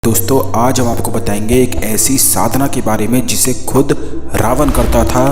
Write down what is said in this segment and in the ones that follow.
दोस्तों आज हम आपको बताएंगे एक ऐसी साधना के बारे में जिसे खुद रावण करता था,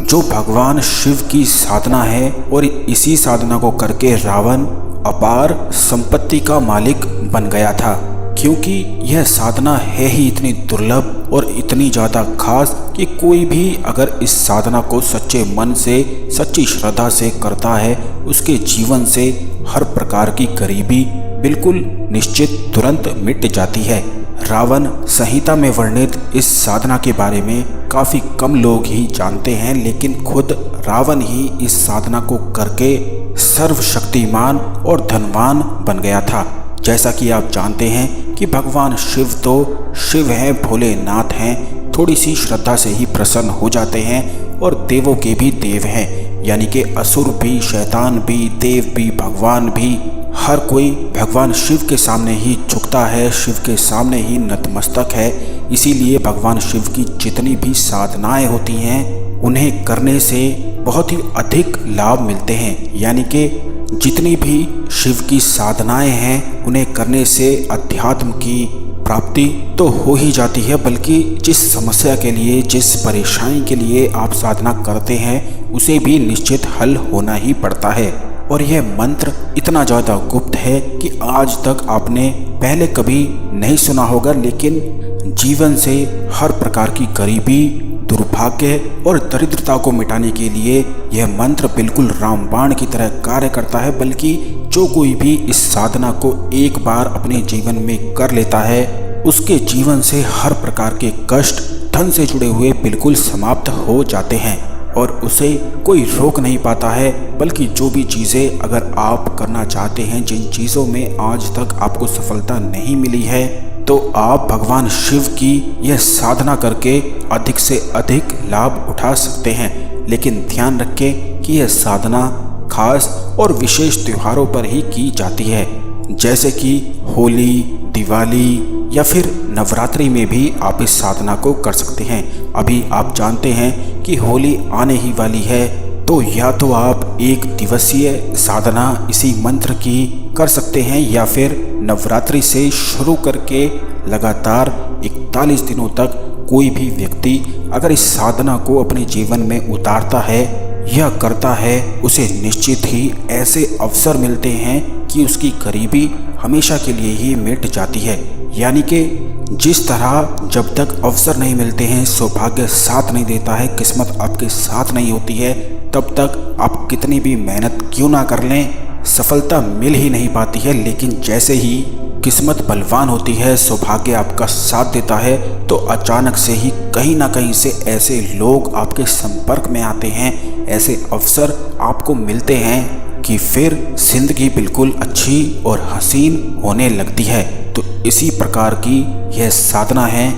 जो भगवान शिव की साधना है। और इसी साधना को करके रावण अपार संपत्ति का मालिक बन गया था, क्योंकि यह साधना है ही इतनी दुर्लभ और इतनी ज़्यादा खास कि कोई भी अगर इस साधना को सच्चे मन से, सच्ची श्रद्धा से करता है, उसके जीवन से हर प्रकार की गरीबी बिल्कुल निश्चित तुरंत मिट जाती है। रावण संहिता में वर्णित इस साधना के बारे में काफ़ी कम लोग ही जानते हैं, लेकिन खुद रावण ही इस साधना को करके सर्वशक्तिमान और धनवान बन गया था। जैसा कि आप जानते हैं कि भगवान शिव तो शिव हैं, भोलेनाथ हैं, थोड़ी सी श्रद्धा से ही प्रसन्न हो जाते हैं और देवों के भी देव हैं, यानी कि असुर भी, शैतान भी, देव भी, भगवान भी, हर कोई भगवान शिव के सामने ही झुकता है, शिव के सामने ही नतमस्तक है। इसीलिए भगवान शिव की जितनी भी साधनाएं होती हैं उन्हें करने से बहुत ही अधिक लाभ मिलते हैं, यानी कि जितनी भी शिव की साधनाएं हैं उन्हें करने से अध्यात्म की प्राप्ति तो हो ही जाती है, बल्कि जिस समस्या के लिए, जिस परेशानी के लिए आप साधना करते हैं उसे भी निश्चित हल होना ही पड़ता है। और यह मंत्र इतना ज़्यादा गुप्त है कि आज तक आपने पहले कभी नहीं सुना होगा, लेकिन जीवन से हर प्रकार की गरीबी, दुर्भाग्य और दरिद्रता को मिटाने के लिए यह मंत्र बिल्कुल रामबाण की तरह कार्य करता है। बल्कि जो कोई भी इस साधना को एक बार अपने जीवन में कर लेता है, उसके जीवन से हर प्रकार के कष्ट, धन से जुड़े हुए बिल्कुल समाप्त हो जाते हैं और उसे कोई रोक नहीं पाता है। बल्कि जो भी चीज़ें अगर आप करना चाहते हैं, जिन चीज़ों में आज तक आपको सफलता नहीं मिली है, तो आप भगवान शिव की यह साधना करके अधिक से अधिक लाभ उठा सकते हैं। लेकिन ध्यान रखें कि यह साधना खास और विशेष त्योहारों पर ही की जाती है, जैसे कि होली, दिवाली या फिर नवरात्रि में भी आप इस साधना को कर सकते हैं। अभी आप जानते हैं कि होली आने ही वाली है, तो या तो आप एक दिवसीय साधना इसी मंत्र की कर सकते हैं, या फिर नवरात्रि से शुरू करके लगातार 41 दिनों तक कोई भी व्यक्ति अगर इस साधना को अपने जीवन में उतारता है या करता है, उसे निश्चित ही ऐसे अवसर मिलते हैं कि उसकी गरीबी हमेशा के लिए ही मिट जाती है। यानी कि जिस तरह जब तक अवसर नहीं मिलते हैं, सौभाग्य साथ नहीं देता है, किस्मत आपके साथ नहीं होती है, तब तक आप कितनी भी मेहनत क्यों ना कर लें, सफलता मिल ही नहीं पाती है। लेकिन जैसे ही किस्मत बलवान होती है, सौभाग्य आपका साथ देता है, तो अचानक से ही कहीं ना कहीं से ऐसे लोग आपके संपर्क में आते हैं, ऐसे अवसर आपको मिलते हैं कि फिर जिंदगी बिल्कुल अच्छी और हसीन होने लगती है। तो इसी प्रकार की यह साधना है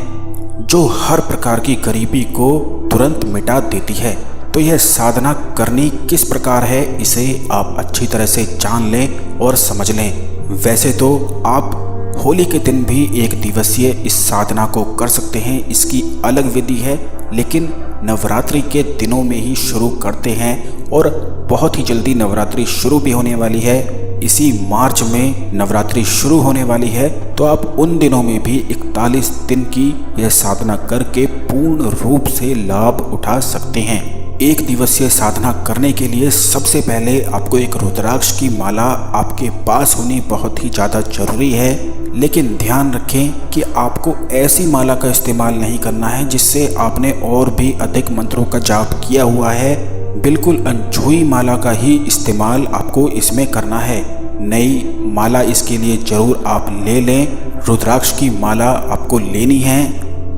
जो हर प्रकार की गरीबी को तुरंत मिटा देती है। तो यह साधना करनी किस प्रकार है, इसे आप अच्छी तरह से जान लें और समझ लें। वैसे तो आप होली के दिन भी एक दिवसीय इस साधना को कर सकते हैं, इसकी अलग विधि है, लेकिन नवरात्रि के दिनों में ही शुरू करते हैं और बहुत ही जल्दी नवरात्रि शुरू भी होने वाली है। इसी मार्च में नवरात्रि शुरू होने वाली है, तो आप उन दिनों में भी 41 दिन की यह साधना करके पूर्ण रूप से लाभ उठा सकते हैं। एक दिवसीय साधना करने के लिए सबसे पहले आपको एक रुद्राक्ष की माला आपके पास होनी बहुत ही ज़्यादा जरूरी है। लेकिन ध्यान रखें कि आपको ऐसी माला का इस्तेमाल नहीं करना है जिससे आपने और भी अधिक मंत्रों का जाप किया हुआ है। बिल्कुल अनछुई माला का ही इस्तेमाल आपको इसमें करना है। नई माला इसके लिए ज़रूर आप ले लें, रुद्राक्ष की माला आपको लेनी है।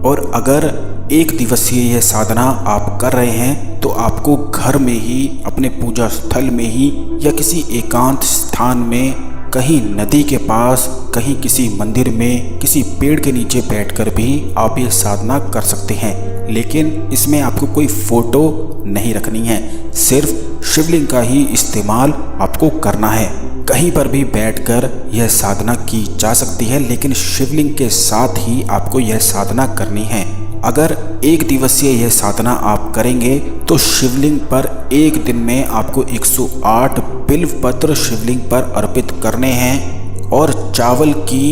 और अगर एक दिवसीय यह साधना आप कर रहे हैं, तो आपको घर में ही, अपने पूजा स्थल में ही, या किसी एकांत स्थान में, कहीं नदी के पास, कहीं किसी मंदिर में, किसी पेड़ के नीचे बैठकर भी आप ये साधना कर सकते हैं। लेकिन इसमें आपको कोई फोटो नहीं रखनी है, सिर्फ शिवलिंग का ही इस्तेमाल आपको करना है। कहीं पर भी बैठकर यह साधना की जा सकती है, लेकिन शिवलिंग के साथ ही आपको यह साधना करनी है। अगर एक दिवसीय यह साधना आप करेंगे तो शिवलिंग पर एक दिन में आपको 108 बिल्व पत्र शिवलिंग पर अर्पित करने हैं और चावल की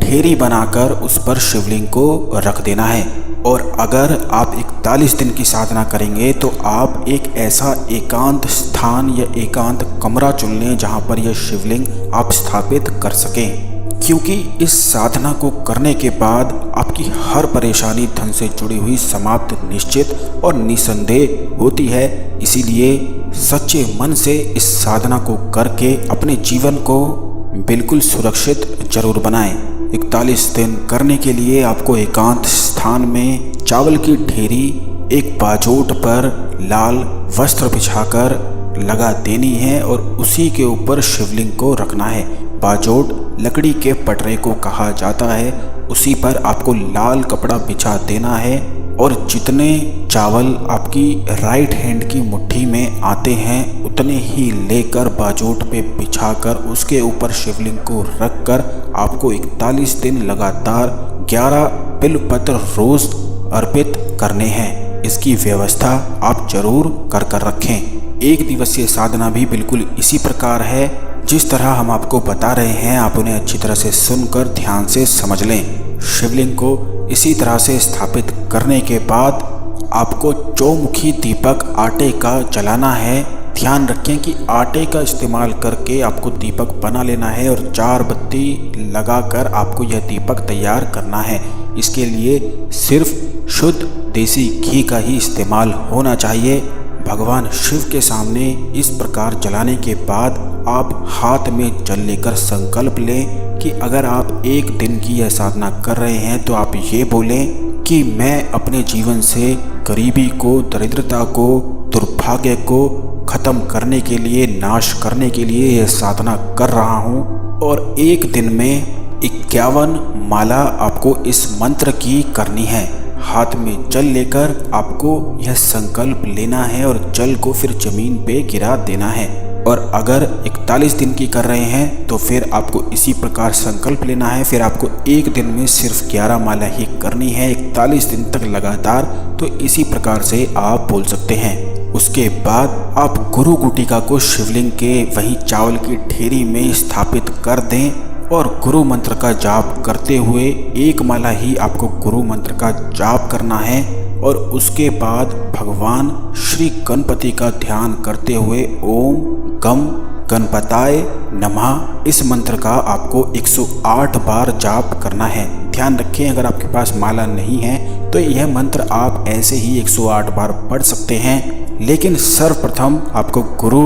ढेरी बनाकर उस पर शिवलिंग को रख देना है। और अगर आप 41 दिन की साधना करेंगे तो आप एक ऐसा एकांत स्थान या एकांत कमरा चुन लें जहाँ पर यह शिवलिंग आप स्थापित कर सकें, क्योंकि इस साधना को करने के बाद आपकी हर परेशानी धन से जुड़ी हुई समाप्त निश्चित और निसंदेह होती है। इसीलिए सच्चे मन से इस साधना को करके अपने जीवन को बिल्कुल सुरक्षित जरूर बनाएं। 41 दिन करने के लिए आपको एकांत स्थान में चावल की ढेरी एक बाजोट पर लाल वस्त्र बिछाकर लगा देनी है और उसी के ऊपर शिवलिंग को रखना है। बाजोट लकड़ी के पटरे को कहा जाता है, उसी पर आपको लाल कपड़ा बिछा देना है और जितने चावल आपकी राइट हैंड की मुट्ठी में आते हैं उतने ही लेकर बाजोट पे बिछाकर उसके ऊपर शिवलिंग को रखकर आपको 41 दिन लगातार 11 बिल्वपत्र रोज अर्पित करने हैं। इसकी व्यवस्था आप जरूर कर रखें। एक दिवसीय साधना भी बिल्कुल इसी प्रकार है जिस तरह हम आपको बता रहे हैं, आप उन्हें अच्छी तरह से सुनकर ध्यान से समझ लें। शिवलिंग को इसी तरह से स्थापित करने के बाद आपको चौमुखी दीपक आटे का जलाना है। ध्यान रखें कि आटे का इस्तेमाल करके आपको दीपक बना लेना है और 4 बत्ती लगाकर आपको यह दीपक तैयार करना है। इसके लिए सिर्फ शुद्ध देसी घी का ही इस्तेमाल होना चाहिए। भगवान शिव के सामने इस प्रकार जलाने के बाद आप हाथ में जल लेकर संकल्प लें कि अगर आप एक दिन की यह साधना कर रहे हैं तो आप ये बोलें कि मैं अपने जीवन से गरीबी को, दरिद्रता को, दुर्भाग्य को खत्म करने के लिए, नाश करने के लिए यह साधना कर रहा हूँ। और एक दिन में 51 माला आपको इस मंत्र की करनी है। हाथ में जल लेकर आपको यह संकल्प लेना है और जल को फिर जमीन पे गिरा देना है। और अगर 41 दिन की कर रहे हैं तो फिर आपको इसी प्रकार संकल्प लेना है। फिर आपको एक दिन में सिर्फ 11 माला ही करनी है, 41 दिन तक लगातार। तो इसी प्रकार से आप बोल सकते हैं। उसके बाद आप गुरु गुटिका को शिवलिंग के वही चावल की ढेरी में स्थापित कर दें और गुरु मंत्र का जाप करते हुए 1 माला ही आपको गुरु मंत्र का जाप करना है। और उसके बाद भगवान श्री गणपति का ध्यान करते हुए ओम गम गणपताय नमः इस मंत्र का आपको 108 बार जाप करना है। ध्यान रखें, अगर आपके पास माला नहीं है तो यह मंत्र आप ऐसे ही 108 बार पढ़ सकते हैं, लेकिन सर्वप्रथम आपको गुरु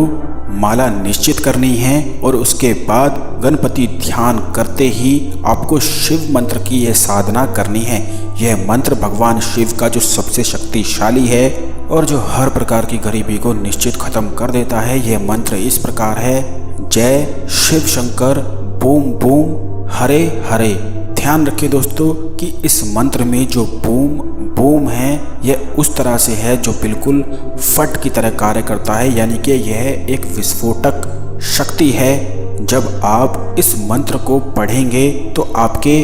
माला निश्चित करनी है और उसके बाद गणपति ध्यान करते ही आपको शिव मंत्र की यह साधना करनी है। यह मंत्र भगवान शिव का जो सबसे शक्तिशाली है और जो हर प्रकार की गरीबी को निश्चित खत्म कर देता है। यह मंत्र इस प्रकार है, जय शिव शंकर बूम बूम हरे हरे। ध्यान रखिए दोस्तों कि इस मंत्र में जो बूम बूम है यह उस तरह से है जो बिल्कुल फट की तरह कार्य करता है, यानी कि यह एक विस्फोटक शक्ति है। जब आप इस मंत्र को पढ़ेंगे तो आपके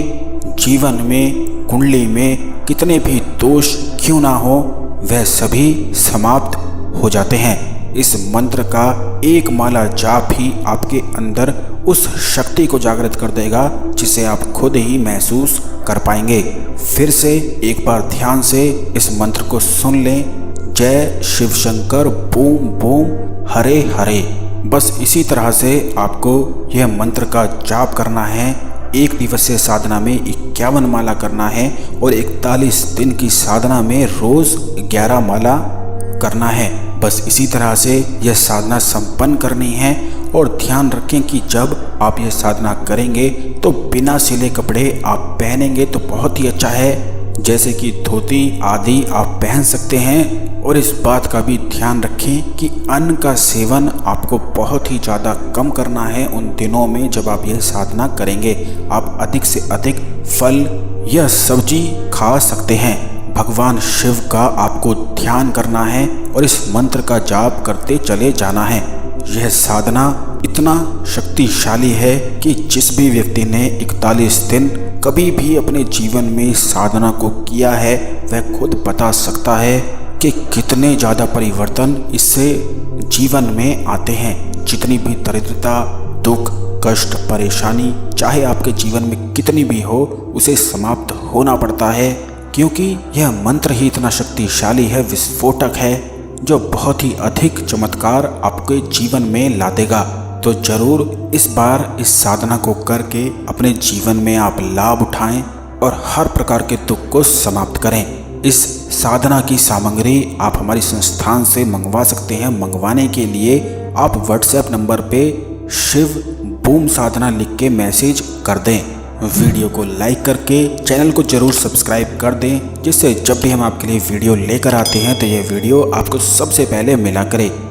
जीवन में, कुंडली में कितने भी दोष क्यों ना हो वह सभी समाप्त हो जाते हैं। इस मंत्र का 1 माला जाप ही आपके अंदर उस शक्ति को जागृत कर देगा जिसे आप खुद ही महसूस कर पाएंगे। फिर से एक बार ध्यान से इस मंत्र को सुन लें, जय शिव शंकर बूम बूम हरे हरे। बस इसी तरह से आपको यह मंत्र का जाप करना है। एक दिवसीय साधना में 51 माला करना है और 41 दिन की साधना में रोज 11 माला करना है। बस इसी तरह से यह साधना संपन्न करनी है। और ध्यान रखें कि जब आप यह साधना करेंगे तो बिना सिले कपड़े आप पहनेंगे तो बहुत ही अच्छा है, जैसे कि धोती आदि आप पहन सकते हैं। और इस बात का भी ध्यान रखें कि अन्न का सेवन आपको बहुत ही ज़्यादा कम करना है उन दिनों में जब आप यह साधना करेंगे। आप अधिक से अधिक फल या सब्जी खा सकते हैं। भगवान शिव का आपको ध्यान करना है और इस मंत्र का जाप करते चले जाना है। यह साधना इतना शक्तिशाली है कि जिस भी व्यक्ति ने 41 दिन कभी भी अपने जीवन में साधना को किया है वह खुद बता सकता है कि कितने ज़्यादा परिवर्तन इससे जीवन में आते हैं। जितनी भी दरिद्रता, दुख, कष्ट, परेशानी चाहे आपके जीवन में कितनी भी हो, उसे समाप्त होना पड़ता है, क्योंकि यह मंत्र ही इतना शक्तिशाली है, विस्फोटक है, जो बहुत ही अधिक चमत्कार आपके जीवन में ला देगा। तो जरूर इस बार इस साधना को करके अपने जीवन में आप लाभ उठाएं और हर प्रकार के दुख को समाप्त करें। इस साधना की सामग्री आप हमारी संस्थान से मंगवा सकते हैं। मंगवाने के लिए आप व्हाट्सएप नंबर पे शिव बूम साधना लिख के मैसेज कर दें। वीडियो को लाइक करके चैनल को जरूर सब्सक्राइब कर दें, जिससे जब भी हम आपके लिए वीडियो लेकर आते हैं तो ये वीडियो आपको सबसे पहले मिला करे।